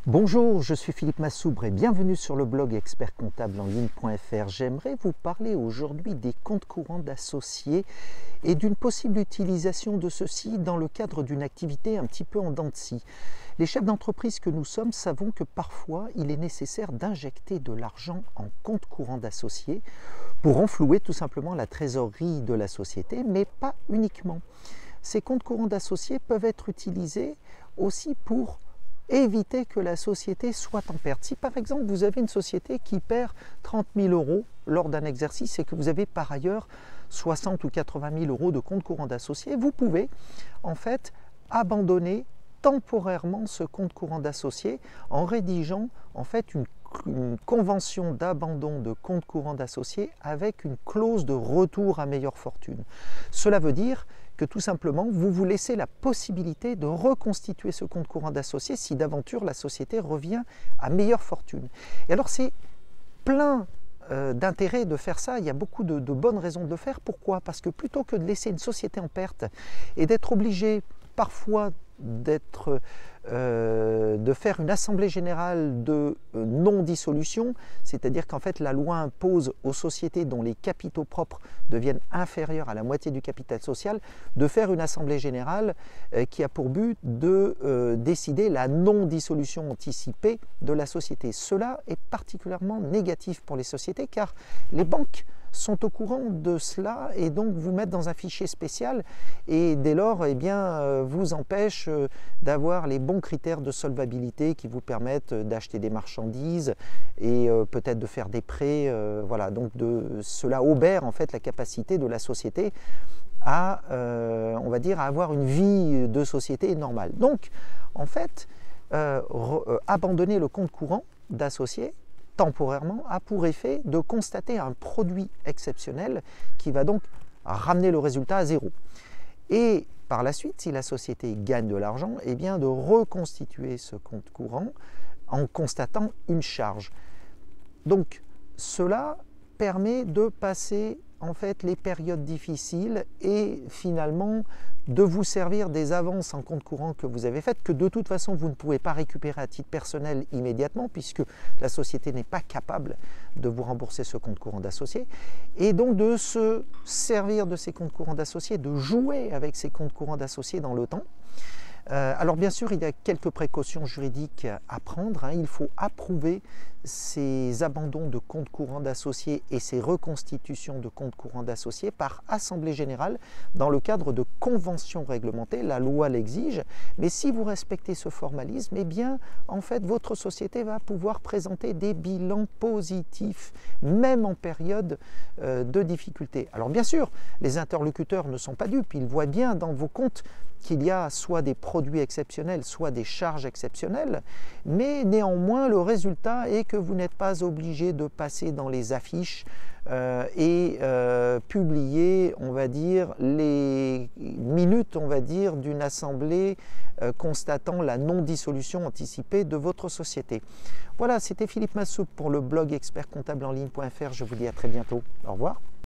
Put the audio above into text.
Bonjour, je suis Philippe Massoubre et bienvenue sur le blog expertcomptableenligne.fr. J'aimerais vous parler aujourd'hui des comptes courants d'associés et d'une possible utilisation de ceux-ci dans le cadre d'une activité un petit peu en dents de scie. Les chefs d'entreprise que nous sommes savons que parfois il est nécessaire d'injecter de l'argent en compte courant d'associés pour renflouer tout simplement la trésorerie de la société, mais pas uniquement. Ces comptes courants d'associés peuvent être utilisés aussi pour éviter que la société soit en perte. Si par exemple vous avez une société qui perd 30 000 euros lors d'un exercice et que vous avez par ailleurs 60 ou 80 000 euros de compte courant d'associés, vous pouvez en fait abandonner temporairement ce compte courant d'associés en rédigeant en fait une convention d'abandon de compte courant d'associés avec une clause de retour à meilleure fortune. Cela veut dire que tout simplement, vous vous laissez la possibilité de reconstituer ce compte courant d'associés si d'aventure la société revient à meilleure fortune. Et alors c'est plein d'intérêt de faire ça, il y a beaucoup de bonnes raisons de le faire. Pourquoi? Parce que plutôt que de laisser une société en perte et d'être obligé parfois de faire une assemblée générale de non-dissolution, c'est-à-dire qu'en fait la loi impose aux sociétés dont les capitaux propres deviennent inférieurs à la moitié du capital social, de faire une assemblée générale qui a pour but de décider la non-dissolution anticipée de la société. Cela est particulièrement négatif pour les sociétés car les banques sont au courant de cela et donc vous mettent dans un fichier spécial et dès lors vous empêche d'avoir les bons critères de solvabilité qui vous permettent d'acheter des marchandises et peut-être de faire des prêts. Voilà, donc cela obère en fait la capacité de la société à, on va dire, à avoir une vie de société normale. Donc en fait, abandonner le compte courant d'associés temporairement a pour effet de constater un produit exceptionnel qui va donc ramener le résultat à zéro. Et par la suite, si la société gagne de l'argent, eh bien de reconstituer ce compte courant en constatant une charge. Donc cela permet de passer en fait les périodes difficiles et finalement de vous servir des avances en compte courant que vous avez faites, que de toute façon vous ne pouvez pas récupérer à titre personnel immédiatement puisque la société n'est pas capable de vous rembourser ce compte courant d'associés, et donc de se servir de ces comptes courants d'associés, de jouer avec ces comptes courants d'associés dans le temps. Alors bien sûr, il y a quelques précautions juridiques à prendre. Il faut approuver ces abandons de comptes courants d'associés et ces reconstitutions de comptes courants d'associés par assemblée générale dans le cadre de conventions réglementées. La loi l'exige, mais si vous respectez ce formalisme, eh bien, en fait, votre société va pouvoir présenter des bilans positifs, même en période de difficulté. Alors bien sûr, les interlocuteurs ne sont pas dupes, ils voient bien dans vos comptes qu'il y a soit des produits exceptionnels, soit des charges exceptionnelles, mais néanmoins le résultat est que vous n'êtes pas obligé de passer dans les affiches et publier, on va dire, les minutes, on va dire, d'une assemblée constatant la non-dissolution anticipée de votre société. Voilà, c'était Philippe Massoubre pour le blog expertcomptableenligne.fr. Je vous dis à très bientôt. Au revoir.